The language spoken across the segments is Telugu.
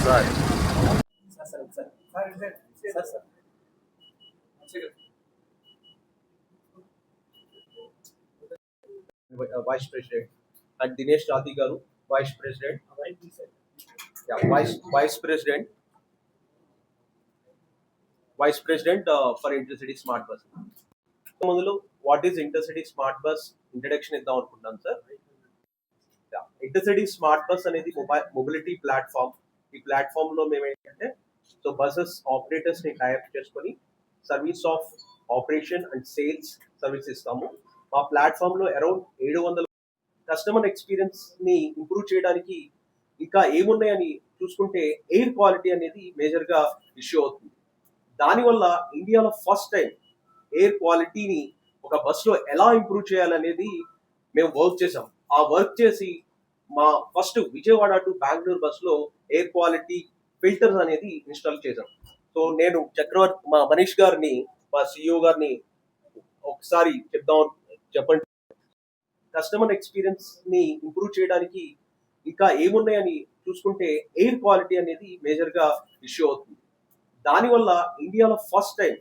Sir vice president and Dinesh Rathi garu vice president vice president for intercity smart bus. మొదలు what is intercity smart bus introduction ఇద్దాం అనుకుంటున్నాను సార్. ఇంటర్సిటీ స్మార్ట్ బస్ అనేది మొబిలిటీ ప్లాట్ఫామ్. ఈ ప్లాట్ఫామ్ లో మేము ఏంటంటే సో బసెస్ ఆపరేటర్స్ ని టైప్ చేసుకొని service of operation and sales service ఇస్తాము. మా ప్లాట్ఫామ్ లో అరౌండ్ 700 కస్టమర్ ఎక్స్పీరియన్స్ ని ఇంప్రూవ్ చేయడానికి ఇంకా ఏమున్నాయని చూసుకుంటే ఎయిర్ క్వాలిటీ అనేది మేజర్ గా ఇష్యూ అవుతుంది. దానివల్ల ఇండియాలో ఫస్ట్ టైం ఎయిర్ క్వాలిటీని ఒక బస్ లో ఎలా ఇంప్రూవ్ చేయాలనేది మేము వర్క్ చేసాం. ఆ వర్క్ చేసి మా first Vijayawada to Bengaluru bus లో ఎయిర్ క్వాలిటీ ఫిల్టర్స్ అనేది ఇన్స్టాల్ చేసాం. సో నేను చక్రవర్తి మా మనీష్ గారిని మా సిఇఓ గారిని ఒకసారి చెప్పండి. కస్టమర్ ఎక్స్పీరియన్స్ ని ఇంప్రూవ్ చేయడానికి ఇంకా ఏమున్నాయని చూసుకుంటే ఎయిర్ క్వాలిటీ అనేది మేజర్ గా ఇష్యూ అవుతుంది. దానివల్ల ఇండియాలో ఫస్ట్ టైం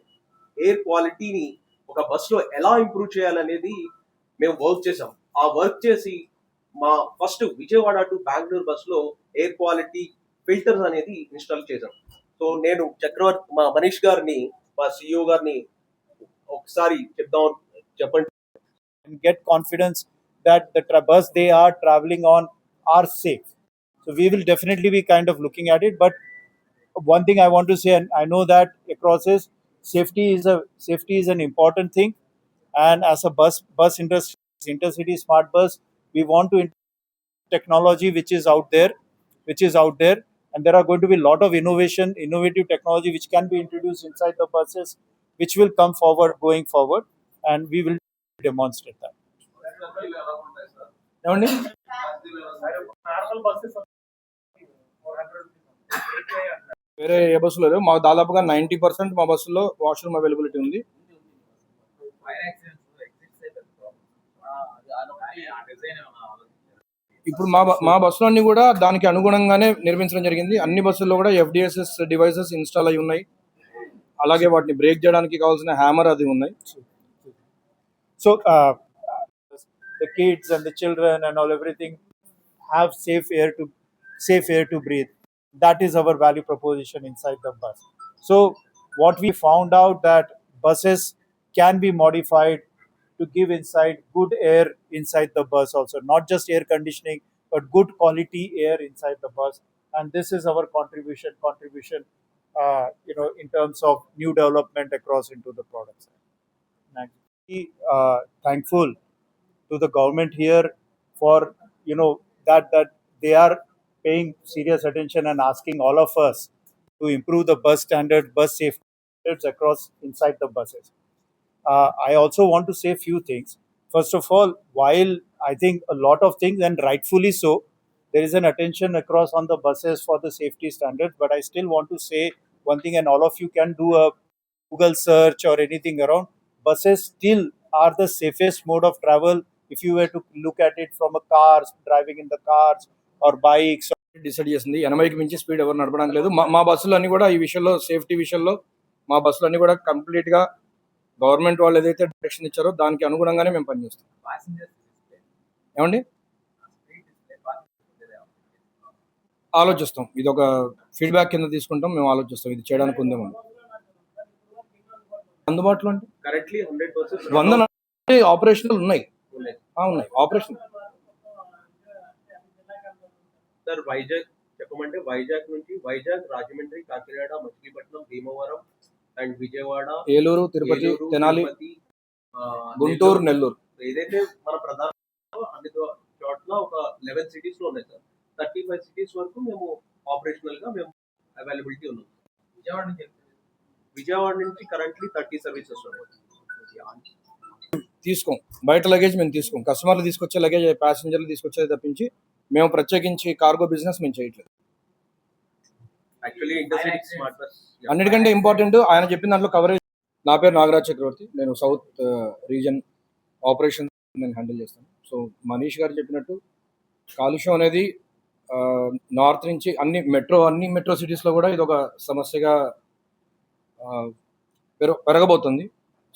ఎయిర్ క్వాలిటీని ఒక బస్ లో ఎలా ఇంప్రూవ్ చేయాలనేది మేము వర్క్ చేసాం. ఆ వర్క్ చేసి మా first Vijayawada to Bengaluru bus లో ఎయిర్ క్వాలిటీ ఫిల్టర్స్ అనేది ఇన్స్టాల్ చేసాం. సో నేను చక్రవర్తి మా మనీష్ గారిని మా సిఇఓ గారిని ఒకసారి చెప్పండి. And get confidence that the bus they are traveling on are safe. So we will definitely be kind of looking at it. But one thing I want to say, and I know that across is safety is an important thing. And as a bus industry, intercity smart bus, we want to technology which is out there, and there are going to be a lot of innovative technology which can be introduced inside the buses, which will come forward going forward, and we will demonstrate that. వేరే ఏ బస్సులో లేవు. మాకు దాదాపుగా 90% మా బస్సులో వాష్రూమ్ అవైలబిలిటీ ఉంది. ఇప్పుడు మా బస్సులో అన్ని కూడా దానికి అనుగుణంగానే నిర్మించడం జరిగింది. అన్ని బస్సుల్లో కూడా FDSS డివైసెస్ ఇన్స్టాల్ అయి ఉన్నాయి. అలాగే వాటిని బ్రేక్ చేయడానికి కావాల్సిన హ్యామర్ అది ఉన్నాయి. So the kids and the children and all everything have safe air to breathe. That is our value proposition inside the bus. So what we found out that buses can be modified to give inside good air inside the bus also, not just air conditioning but good quality air inside the bus. And this is our contribution in terms of new development across into the products. Thankful to the government here for that they are paying serious attention and asking all of us to improve the bus safety standards across inside the buses. I also want to say a few things. First of all, while I think a lot of things, and rightfully so, there is an attention across on the buses for the safety standards, but I still want to say one thing, and all of you can do a Google search or anything around. Buses still are the safest mode of travel if you were to look at it from a cars, driving in the cars or bikes. Decide చేసింది 80కి మించి స్పీడ్ ఎవరు నడపడానికి లేదు. మా బస్సులు అన్ని కూడా ఈ విషయంలో సేఫ్టీ విషయంలో మా బస్సులు అన్ని కూడా కంప్లీట్ గా గవర్నమెంట్ వాళ్ళు ఏదైతే డైరెక్షన్ ఇచ్చారో దానికి అనుగుణంగానే మేము పనిచేస్తాం. ఏమండి ఆలోచిస్తాం, ఇది ఒక ఫీడ్బ్యాక్ కింద తీసుకుంటాం, మేము ఆలోచిస్తాం ఇది చేయడానికి ఉందేమో. అందుబాటులో అంటే కరెంట్లీ 100 ఆపరేషనల్ ఉన్నాయి ఆపరేషన్. సార్ వైజాగ్ చెప్పమంటే వైజాగ్ నుంచి వైజాగ్, రాజమండ్రి, కాకినాడ, మచిలీపట్నం, భీమవరం అండ్ విజయవాడ, ఏలూరు, తిరుపతి, తెనాలి, గుంటూరు, నెల్లూరు ఏదైతే మన ప్రధాన అన్ని చోట్ల ఒక 11 సిటీస్ లో ఉన్నాయి సార్. 35 సిటీస్ వరకు మేము ఆపరేషనల్ గా మేము అవైలబిలిటీ ఉన్నాం. విజయవాడ నుంచి కరెంట్లీ 30 సర్వీసెస్ ఉన్నాయి. తీసుకోం, బయట లగేజ్ మేము తీసుకోం. కస్టమర్లు తీసుకొచ్చే లగేజ్ ప్యాసింజర్లు తీసుకొచ్చేది తప్పించి మేము ప్రత్యేకించి కార్గో బిజినెస్ మేము చేయట్లేదు. అన్నిటికంటే ఇంపార్టెంట్ ఆయన చెప్పిన దాంట్లో కవరేజ్. నా పేరు నాగరాజ్ చక్రవర్తి, నేను సౌత్ రీజన్ ఆపరేషన్ నేను హ్యాండిల్ చేస్తాను. సో మనీష్ గారు చెప్పినట్టు కాలుష్యం అనేది నార్త్ నుంచి అన్ని మెట్రో సిటీస్లో కూడా ఇది ఒక సమస్యగా పెరగబోతుంది.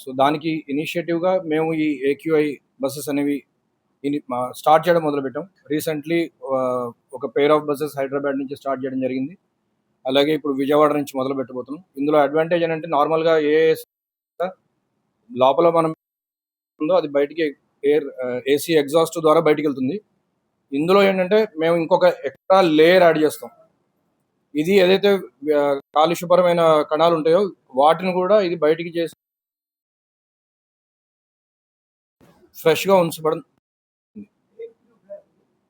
సో దానికి ఇనిషియేటివ్గా మేము ఈ AQI బస్సెస్ అనేవి స్టార్ట్ చేయడం మొదలుపెట్టాం. రీసెంట్లీ ఒక పేర్ ఆఫ్ బస్సెస్ హైదరాబాద్ నుంచి స్టార్ట్ చేయడం జరిగింది. అలాగే ఇప్పుడు విజయవాడ నుంచి మొదలు పెట్టబోతున్నాం. ఇందులో అడ్వాంటేజ్ ఏంటంటే నార్మల్గా లోపల మనం ఉందో అది బయటికి AC ఎగ్జాస్ట్ ద్వారా బయటికి వెళ్తుంది. ఇందులో ఏంటంటే మేము ఇంకొక ఎక్స్ట్రా లేయర్ యాడ్ చేస్తాం. ఇది ఏదైతే కాలుష్యపరమైన కణాలు ఉంటాయో వాటిని కూడా ఇది బయటికి చేసి ఫ్రెష్గా ఉంచబడం.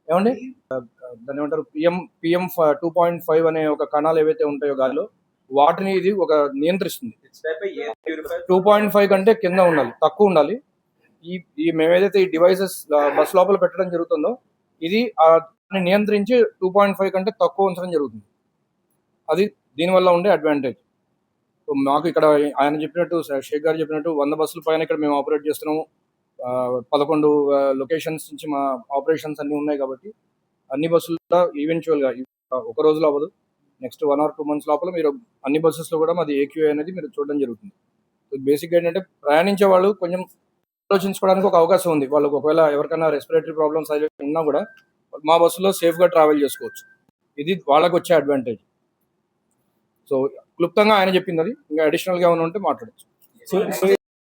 ఏమండి దాన్ని ఏమంటారు, PM 2.5 అనే ఒక కణాలు ఏవైతే ఉంటాయో గాలిలో వాటిని ఇది ఒక నియంత్రిస్తుంది. 2.5 కంటే కింద ఉండాలి, తక్కువ ఉండాలి. ఈ మేమేదైతే ఈ డివైసెస్ బస్ లోపల పెట్టడం జరుగుతుందో ఇది నియంత్రించి 2.5 కంటే తక్కువ ఉంచడం జరుగుతుంది. అది దీనివల్ల ఉండే అడ్వాంటేజ్. మాకు ఇక్కడ ఆయన చెప్పినట్టు, షేక్ గారు చెప్పినట్టు 100 బస్సుల పైన ఇక్కడ మేము ఆపరేట్ చేస్తున్నాము. 11 లొకేషన్స్ నుంచి మా ఆపరేషన్స్ అన్నీ ఉన్నాయి కాబట్టి అన్ని బస్సుల్లో ఈవెన్చువల్గా ఒక రోజులో అవ్వదు. నెక్స్ట్ 1 or 2 months లోపల మీరు అన్ని బస్సెస్లో కూడా మాది AQI అనేది మీరు చూడడం జరుగుతుంది. బేసిక్గా ఏంటంటే ప్రయాణించే వాళ్ళు కొంచెం ఆలోచించుకోవడానికి ఒక అవకాశం ఉంది. వాళ్ళకి ఒకవేళ ఎవరికైనా రెస్పిరేటరీ ప్రాబ్లమ్స్ ఉన్నా కూడా మా బస్సులో సేఫ్గా ట్రావెల్ చేసుకోవచ్చు. ఇది వాళ్ళకి వచ్చే అడ్వాంటేజ్. సో క్లుప్తంగా ఆయన చెప్పింది అది. ఇంకా అడిషనల్గా ఏమైనా ఉంటే మాట్లాడచ్చు. So